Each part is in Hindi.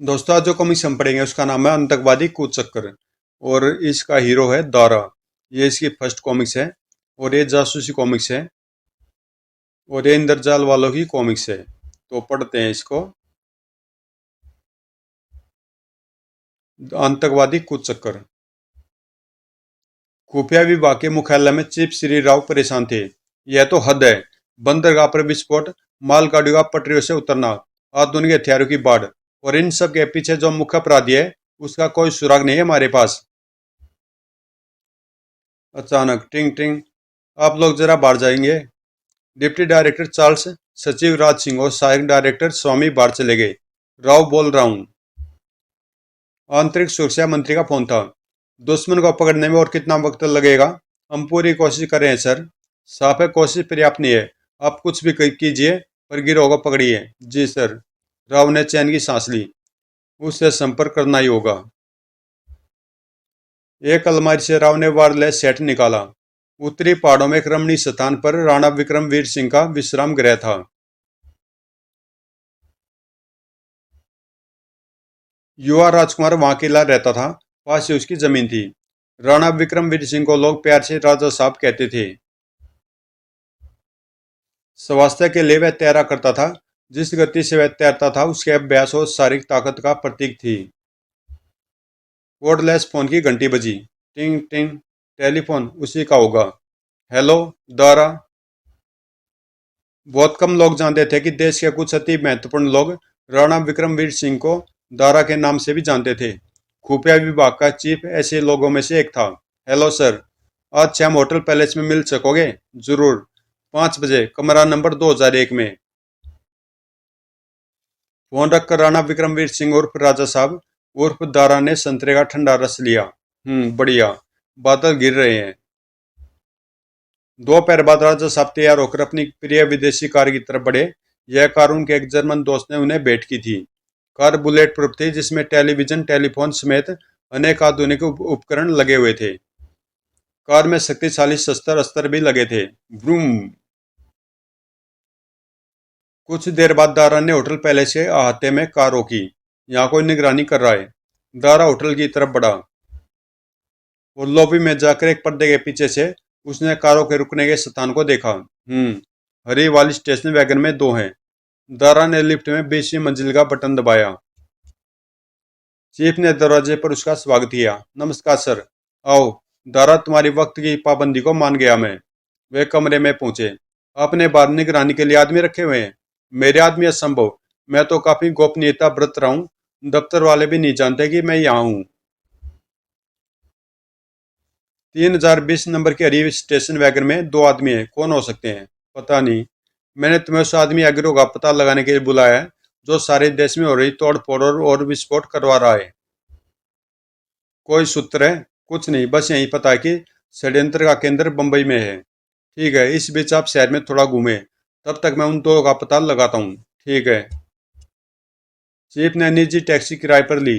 दोस्तों आज जो कॉमिक्स हम पढ़ेंगे उसका नाम है आतंकवादी कूचक्कर। और इसका हीरो है दारा। ये इसकी फर्स्ट कॉमिक्स है और ये जासूसी कॉमिक्स है और ये इंद्रजाल वालों की कॉमिक्स है। तो पढ़ते हैं इसको। आतंकवादी कूचक्कर। खुफिया विभाग के मुख्यालय में चीफ श्री राव परेशान थे। यह तो हद है। बंदरगाह पर विस्फोट, मालगाड़ियों का पटरियों से उतरना, आधुनिक हथियारों की बाढ़ और इन सब के पीछे जो मुख्य अपराधी है उसका कोई सुराग नहीं है हमारे पास। अचानक टिंग टिंग। आप लोग जरा बाहर जाएंगे। डिप्टी डायरेक्टर चार्ल्स, सचिव राज सिंह और सहायक डायरेक्टर स्वामी बाहर चले गए। राव बोल रहा हूँ। आंतरिक सुरक्षा मंत्री का फोन था। दुश्मन को पकड़ने में और कितना वक्त लगेगा? हम पूरी कोशिश कर रहे हैं सर। साफ है कोशिश पर्याप्त नहीं है। आप कुछ भी कीजिए पर गिरोह को पकड़िए। जी सर। राव ने चैन की सांस ली। उससे संपर्क करना ही होगा। एक अलमारी से राव ने वायरलेस सेट निकाला। उत्तरी पहाड़ों में एक रमणीय स्थान पर राणा विक्रमवीर सिंह का विश्राम गृह था। युवा राजकुमार वहां अकेला रहता था। पास ही उसकी जमीन थी। राणा विक्रमवीर सिंह को लोग प्यार से राजा साहब कहते थे। स्वास्थ्य के लिए वह तैरा करता था। जिस गति से वह तैरता था उसके अभ्यास और शारीरिक ताकत का प्रतीक थी। कोडलेस फोन की घंटी बजी। टिंग टिंग। टेलीफोन उसी का होगा। हेलो दारा। बहुत कम लोग जानते थे कि देश के कुछ अति महत्वपूर्ण लोग राणा विक्रमवीर सिंह को दारा के नाम से भी जानते थे। खुफिया विभाग का चीफ ऐसे लोगों में से एक था। Hello sir. आज शाम होटल पैलेस में मिल सकोगे? जरूर। 5 बजे, कमरा नंबर 2001 में। फोन रखकर राणा विक्रमवीर सिंह उर्फ राजा साहब उर्फ दारा ने संतरे का ठंडा रस लिया। बढ़िया। बादल गिर रहे हैं। 2 पैर बाद राजा साहब तैयार होकर अपनी प्रिय विदेशी कार की तरफ बढ़े। यह कार उनके एक जर्मन दोस्त ने उन्हें भेंट की थी। कार बुलेट प्रूफ थी जिसमें टेलीविजन, टेलीफोन समेत अनेक आधुनिक उपकरण लगे हुए थे। कार में शक्तिशाली शस्त्र अस्त्र भी लगे थे। ब्रूम। कुछ देर बाद दारा ने होटल पैलेस के अहाते में कार रोकी। यहाँ कोई निगरानी कर रहा है। दारा होटल की तरफ बढ़ा और लॉबी में जाकर एक पर्दे के पीछे से उसने कारों के रुकने के स्थान को देखा। हरी वाली स्टेशन वैगन में 2 हैं। दारा ने लिफ्ट में 20वीं मंजिल का बटन दबाया। चीफ ने दरवाजे पर उसका स्वागत किया। नमस्कार सर। आओ। दारा, तुम्हारी वक्त की पाबंदी को मान गया मैं। वे कमरे में पहुंचे। आपने बाहर निगरानी के लिए आदमी रखे हुए हैं? मेरे आदमी असंभव। मैं तो काफी गोपनीयता बरत रहा हूँ। दफ्तर वाले भी नहीं जानते कि मैं यहाँ हूँ। 3020 नंबर की हरी स्टेशन वैगन में 2 आदमी हैं। कौन हो सकते हैं? पता नहीं। मैंने तुम्हें उस आदमी अग्रो का पता लगाने के लिए बुलाया है जो सारे देश में हो रही तोड़ फोड़ और विस्फोट करवा रहा है। कोई सूत्र है? कुछ नहीं, बस यही पता है कि षड्यंत्र का केंद्र बंबई में है। ठीक है, इस बीच आप शहर में थोड़ा घूमे। तब तक मैं उन 2 का पता लगाता हूँ। ठीक है। चीफ ने निजी टैक्सी किराए पर ली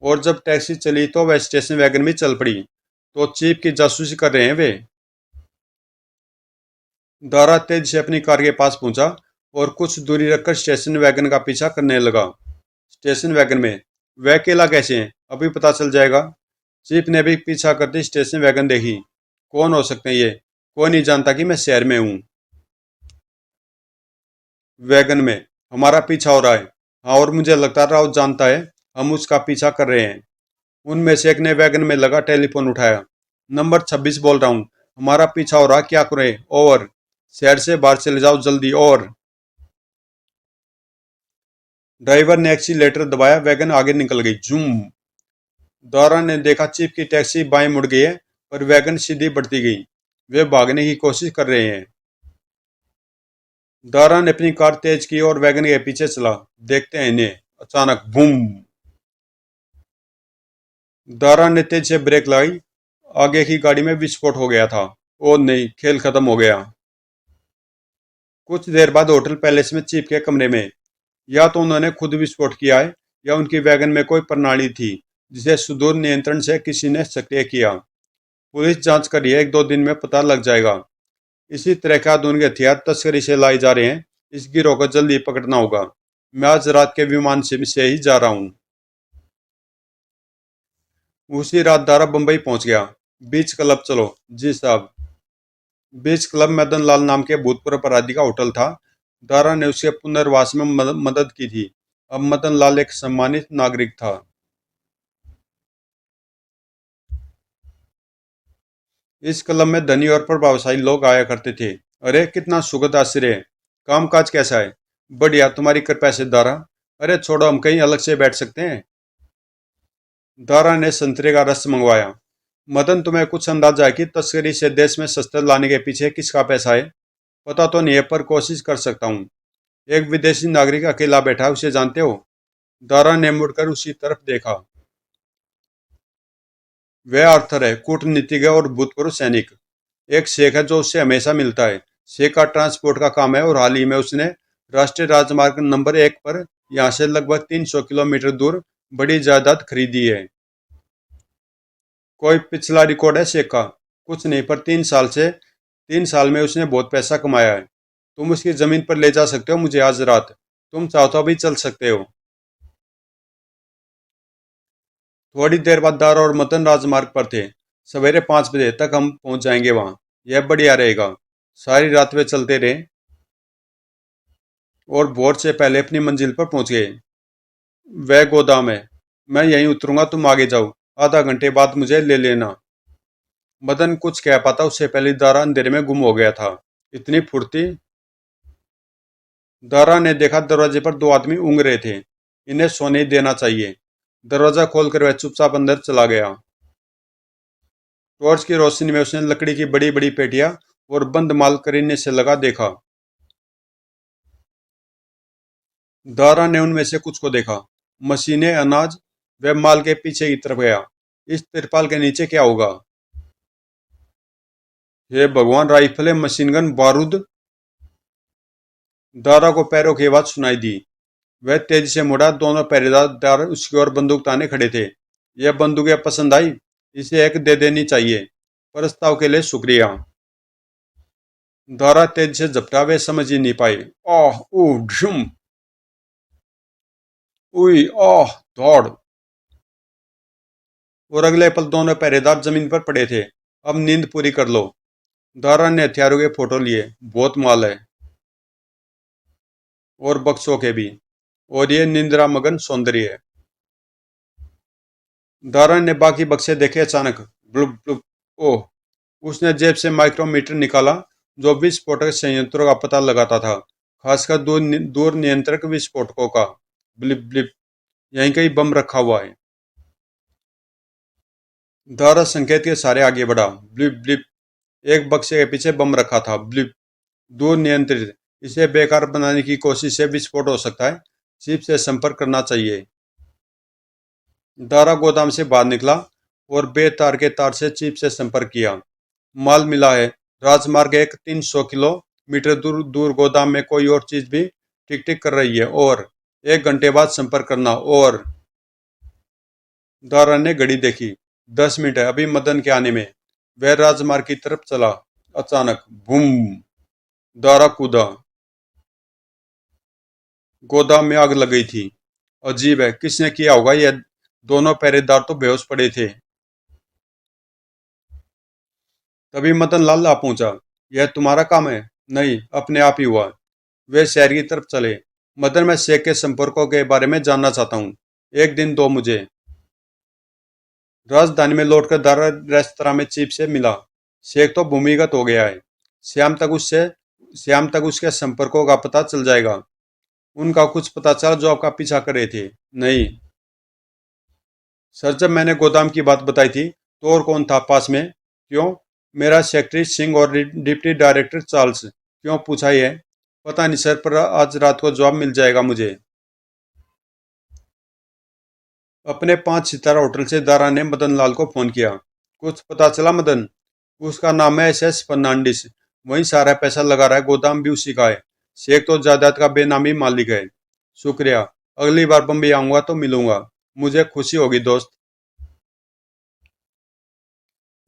और जब टैक्सी चली तो वह स्टेशन वैगन में चल पड़ी। तो चीफ की जासूसी कर रहे हैं वे। दारा तेज से अपनी कार के पास पहुंचा और कुछ दूरी रखकर स्टेशन वैगन का पीछा करने लगा। स्टेशन वैगन में? वह अकेला कैसे हैं? अभी पता चल जाएगा। चीफ ने भी पीछा करती स्टेशन वैगन देखी। कौन हो सकते हैं ये? कोई नहीं जानता कि मैं शहर में हूँ। वैगन में हमारा पीछा हो रहा है। हाँ, और मुझे लगता है राव जानता है हम उसका पीछा कर रहे हैं। उनमें से एक ने वैगन में लगा टेलीफोन उठाया। नंबर 26 बोल रहा हूँ। हमारा पीछा हो रहा, क्या करें? ओवर। शहर से बाहर चले जाओ जल्दी। और ड्राइवर ने एक्सीलेटर दबाया। वैगन आगे निकल गई। जूम। दारा ने देखा चीफ की टैक्सी बाएं मुड़ गई है पर वैगन सीधी बढ़ती गई। वे भागने की कोशिश कर रहे हैं। दारा ने अपनी कार तेज की और वैगन के पीछे चला। देखते हैं इन्हें। अचानक बूम। दारा ने तेज से ब्रेक लगाई। आगे की गाड़ी में विस्फोट हो गया था। ओ नहीं, खेल खत्म हो गया। कुछ देर बाद होटल पैलेस में चीफ के कमरे में। या तो उन्होंने खुद विस्फोट किया है या उनकी वैगन में कोई प्रणाली थी जिसे सुदूर नियंत्रण से किसी ने सक्रिय किया। पुलिस जांच कर रही है, 1-2 दिन में पता लग जाएगा। इसी तरह के आधुनिक हथियार तस्करी से लाए जा रहे हैं। इस गिरोह को जल्दी पकड़ना होगा। मैं आज रात के विमान से ही जा रहा हूँ। उसी रात दारा बम्बई पहुंच गया। बीच क्लब चलो। जी साहब। बीच क्लब मदन लाल नाम के भूतपूर्व अपराधी का होटल था। दारा ने उसके पुनर्वास में मदद की थी। अब मदन लाल एक सम्मानित नागरिक था। इस क्लब में धनी और प्रभावशाली लोग आया करते थे। अरे कितना सुखद आश्चर्य है। कामकाज कैसा है? बढ़िया, तुम्हारी कृपया से दारा। अरे छोड़ो, हम कहीं अलग से बैठ सकते हैं। दारा ने संतरे का रस मंगवाया। मदन, तुम्हें कुछ अंदाजा है कि तस्करी से देश में शस्त्र लाने के पीछे किसका पैसा है? पता तो नहीं है, पर कोशिश कर सकता हूँ। एक विदेशी नागरिक अकेला बैठा है, उसे जानते हो? दारा ने मुड़कर उसी तरफ देखा। वह आर्थर है, कूटनीतिज्ञ और भूतपूर्व सैनिक। एक शेख है जो उससे हमेशा मिलता है। शेख का ट्रांसपोर्ट का काम है और हाल ही में उसने राष्ट्रीय राजमार्ग नंबर 1 पर यहाँ से लगभग 300 किलोमीटर दूर बड़ी जायदाद खरीदी है। कोई पिछला रिकॉर्ड है शेख का? कुछ नहीं, पर 3 साल में उसने बहुत पैसा कमाया है। तुम उसकी जमीन पर ले जा सकते हो मुझे आज रात। तुम चाहो तो अभी चल सकते हो। थोड़ी देर बाद दारा और मदन राजमार्ग पर थे। सवेरे 5 बजे तक हम पहुंच जाएंगे वहां। यह बढ़िया रहेगा। सारी रात वे चलते रहे और भोर से पहले अपनी मंजिल पर पहुंच गए। वह गोदाम है। मैं यहीं उतरूंगा, तुम आगे जाओ। आधा घंटे बाद मुझे ले लेना। मदन कुछ कह पाता उससे पहले दारा अंधेरे में गुम हो गया था। इतनी फुर्ती! दारा ने देखा दरवाजे पर दो आदमी ऊँग रहे थे। इन्हें सोने ही देना चाहिए। दरवाजा खोलकर वह चुपचाप अंदर चला गया। टॉर्च की रोशनी में उसने लकड़ी की बड़ी बड़ी पेटियां और बंद माल करीने से लगा देखा। दारा ने उनमें से कुछ को देखा। मशीनें, अनाज। वह माल के पीछे की तरफ गया। इस तिरपाल के नीचे क्या होगा? हे भगवान, राइफलें, मशीन गन, बारूद! दारा को पैरों की आवाज सुनाई दी। वह तेजी से मुड़ा। दोनों पहरेदार उसकी ओर बंदूक ताने खड़े थे। यह बंदूकें पसंद आई? इसे एक दे देनी चाहिए। प्रस्ताव के लिए शुक्रिया। दारा तेजी से झपटा। वे समझ ही नहीं पाए। आह! ऊ! झुम! उई! आह! दौड़! और अगले पल दोनों पहरेदार जमीन पर पड़े थे। अब नींद पूरी कर लो। दारा ने हथियारों के फोटो लिए। बहुत माल है। और बक्सों के भी। और ये निंद्रा मगन सौंदर्य है। दारा ने बाकी बक्से देखे। अचानक ब्लुप ब्लुप! ओह! उसने जेब से माइक्रोमीटर निकाला जो विस्फोटक संयंत्रों का पता लगाता था, खासकर दूर नियंत्रक विस्फोटकों का। Blip blip! यहीं कहीं बम रखा हुआ है। दारा संकेत के सारे आगे बढ़ा। Blip blip! एक बक्से के पीछे बम रखा था। ब्लिप! दूर नियंत्रित। इसे बेकार बनाने की कोशिश से विस्फोट हो सकता है। चिप से संपर्क करना चाहिए। दारा गोदाम से बाहर निकला और बेतार के तार से चिप से संपर्क किया। माल मिला है। राजमार्ग एक 300 किलोमीटर दूर दूर गोदाम में कोई और चीज भी टिक टिक कर रही है। और 1 घंटे बाद संपर्क करना। और दारा ने घड़ी देखी। 10 मिनट है अभी मदन के आने में। वह राजमार्ग की तरफ चला। अचानक बूम! दारा कूदा। गोदाम में आग लग गई थी। अजीब है, किसने किया होगा यह? दोनों पहरेदार तो बेहोश पड़े थे। तभी मदन लाल आ पहुंचा। यह तुम्हारा काम है? नहीं, अपने आप ही हुआ। वे शहर की तरफ चले। मदन, मैं शेख के संपर्कों के बारे में जानना चाहता हूँ। एक दिन दो मुझे। राजधानी में लौटकर दारा रेस्तरां में चीफ से मिला। शेख तो भूमिगत हो गया है। शाम तक उससे शाम तक उसके संपर्कों का पता चल जाएगा। उनका कुछ पता चला जो आपका पीछा कर रहे थे? नहीं सर, जब मैंने गोदाम की बात बताई थी तो और कौन था पास में? क्यों? मेरा सेक्रेटरी सिंह और डिप्टी डायरेक्टर चार्ल्स। क्यों पूछा ये? पता नहीं सर, पर आज रात को जवाब मिल जाएगा मुझे। अपने 5 सितारा होटल से दारा ने मदन लाल को फोन किया। कुछ पता चला मदन? उसका नाम है SS फर्नांडिस। वहीं सारा पैसा लगा रहा है। गोदाम भी उसी का है। शेख तो जायदाद का बेनामी मालिक है। शुक्रिया। अगली बार बम्बई आऊंगा तो मिलूंगा। मुझे खुशी होगी दोस्त।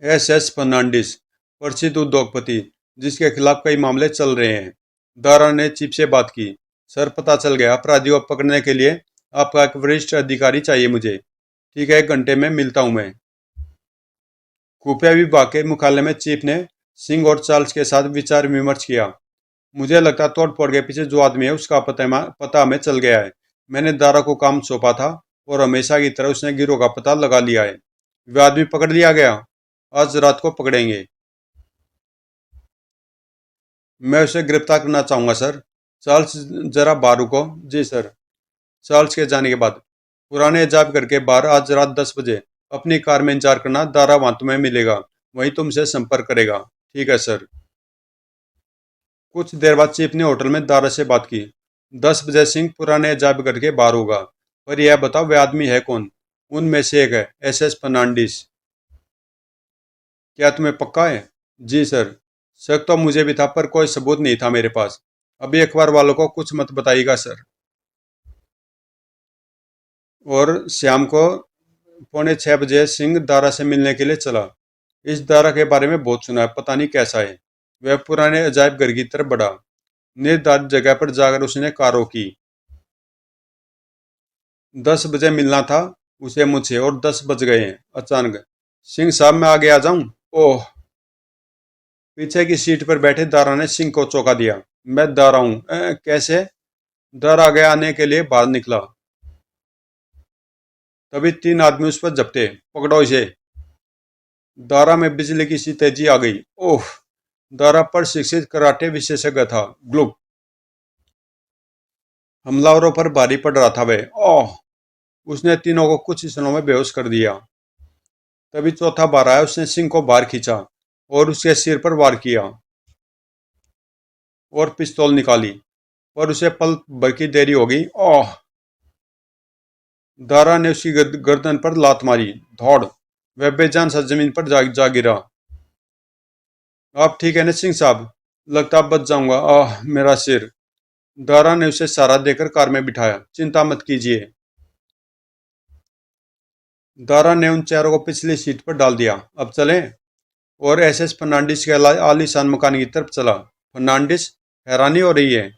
SS फर्नांडिस, प्रसिद्ध उद्योगपति जिसके खिलाफ कई मामले चल रहे हैं। दारा ने चिप से बात की। सर, पता चल गया। अपराधियों को पकड़ने के लिए आपका एक वरिष्ठ अधिकारी चाहिए मुझे। ठीक है, 1 घंटे में मिलता हूँ मैं। खुफिया विभाग के मुख्यालय में चीफ ने सिंह और चार्ल्स के साथ विचार विमर्श किया। मुझे लगता तोड़ फोड़ के पीछे जो आदमी है उसका पता हमें चल गया है। मैंने दारा को काम सौंपा था और हमेशा की तरह उसने गिरोह का पता लगा लिया है। वह आदमी पकड़ लिया गया। आज रात को पकड़ेंगे। मैं उसे गिरफ्तार करना चाहूंगा सर। चार्ल्स जरा बाहर रुको। जी सर। चार्ल्स के जाने के बाद पुराने अजाबगढ़ के बाहर आज रात 10 बजे अपनी कार में इंतजार करना। दारा वहां तुम्हें मिलेगा, वहीं तुमसे संपर्क करेगा। ठीक है सर। कुछ देर बाद चीफ ने होटल में दारा से बात की। 10 बजे सिंह पुराने अजाबगढ़ के बाहर होगा। पर यह बताओ वह आदमी है कौन? उनमें से एक है SS फर्नांडिस। क्या तुम्हें पक्का है? जी सर। शक तो मुझे भी था पर कोई सबूत नहीं था मेरे पास। अभी अखबार वालों को कुछ मत बताइएगा सर। और शाम को 5:45 सिंह दारा से मिलने के लिए चला। इस दारा के बारे में बहुत सुना है, पता नहीं कैसा है। वह पुराने अजायब घर की तरफ बढ़ा। निर्धारित जगह पर जाकर उसने कार रोकी। 10 बजे मिलना था उसे मुझसे और 10 बज गए हैं। अचानक सिंह साहब मैं आगे आ जाऊं? ओह। पीछे की सीट पर बैठे दारा ने सिंह को चौंका दिया। मैं दारा हूं। कैसे? दारा आगे आने के लिए बाहर निकला। तभी 3 आदमी उस पर झपटे। पकड़ो इसे। दारा में बिजली की सी तेजी आ गई। ओह। दारा प्रशिक्षित कराटे विशेषज्ञ था। ग्लुप। हमलावरों पर भारी पड़ रहा था वह। ओह। उसने तीनों को कुछ क्षणों में बेहोश कर दिया। तभी चौथा बार आया। उसने सिंह को बाहर खींचा और उसके सिर पर वार किया और पिस्तौल निकाली। पर उसे पल भर की देरी हो गई। ओह। दारा ने उसकी गर्दन पर लात मारी। धौड़। वह बेजान सा जमीन पर जा गिरा। आप ठीक है ना सिंह साहब? लगता बच जाऊंगा। आह मेरा सिर। दारा ने उसे सहारा देकर कार में बिठाया। चिंता मत कीजिए। दारा ने उन चारों को पिछली सीट पर डाल दिया। अब चलें। और SS फर्नांडिस के आलीशान मकान की तरफ चला। फर्नांडिस? हैरानी हो रही है।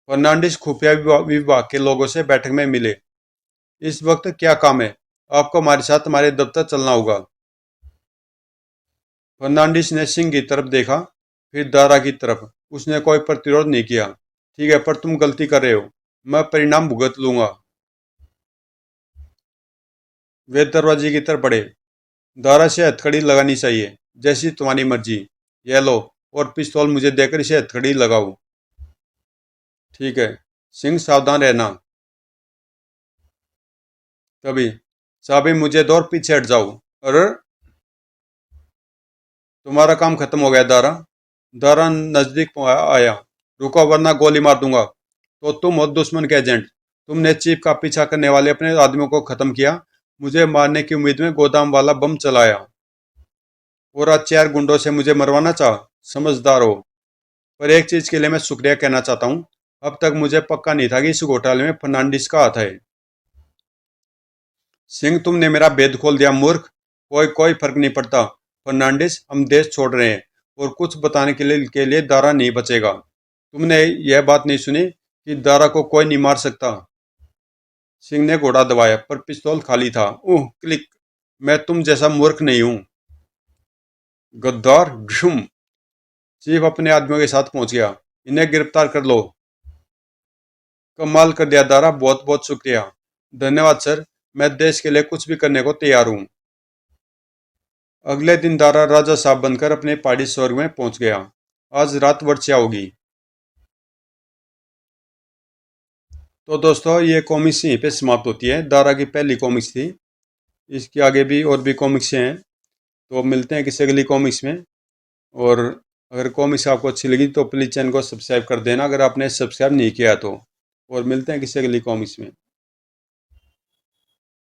फर्नांडिस खुफिया विभाग के लोगों से बैठक में मिले। इस वक्त क्या काम है? आपको हमारे साथ हमारे दफ्तर चलना होगा। फर्नांडिस ने सिंह की तरफ देखा, फिर दारा की तरफ। उसने कोई प्रतिरोध नहीं किया। ठीक है पर तुम गलती कर रहे हो। मैं परिणाम भुगत लूंगा। वे दरवाजे की तरफ बढ़े। दारा से हथकड़ी लगानी चाहिए। जैसी तुम्हारी मर्जी। यह लो। और पिस्तौल मुझे देकर इसे हथकड़ी लगाओ। ठीक है। सिंह सावधान रहना। तभी चाबी मुझे दो और पीछे हट जाओ। अरे तुम्हारा काम खत्म हो गया दारा। दारा नजदीक आया। रुको वरना गोली मार दूंगा। तो तुम हो दुश्मन के एजेंट। तुमने चीफ का पीछा करने वाले अपने आदमियों को खत्म किया। मुझे मारने की उम्मीद में गोदाम वाला बम चलाया। और आज 4 गुंडों से मुझे मरवाना चाह। समझदार हो। पर एक चीज के लिए मैं शुक्रिया कहना चाहता हूँ। अब तक मुझे पक्का नहीं था कि इस घोटाले में फर्नांडिस का हाथ है। सिंह तुमने मेरा भेद खोल दिया मूर्ख। कोई कोई फर्क नहीं पड़ता। फर्नांडिस हम देश छोड़ रहे हैं और कुछ बताने के लिए दारा नहीं बचेगा। तुमने यह बात नहीं सुनी कि दारा को कोई नहीं मार सकता। सिंह ने घोड़ा दबाया पर पिस्तौल खाली था। उह क्लिक। मैं तुम जैसा मूर्ख नहीं हूं। गद्दार। घुम। चीफ अपने आदमियों के साथ पहुंच गया। इन्हें गिरफ्तार कर लो। कमाल कर दिया दारा। बहुत बहुत शुक्रिया। धन्यवाद सर। मैं देश के लिए कुछ भी करने को तैयार हूँ। अगले दिन दारा राजा साहब बनकर अपने पहाड़ी स्वर्ग में पहुंच गया। आज रात वर्षा होगी। तो दोस्तों ये कॉमिक्स यहीं पे समाप्त होती है। दारा की पहली कॉमिक्स थी। इसके आगे भी और भी कॉमिक्स हैं। तो मिलते हैं किसी अगली कॉमिक्स में। और अगर कॉमिक्स आपको अच्छी लगी तो प्लीज़ चैनल को सब्सक्राइब कर देना अगर आपने सब्सक्राइब नहीं किया तो। और मिलते हैं किसी अगली कॉमिक्स में।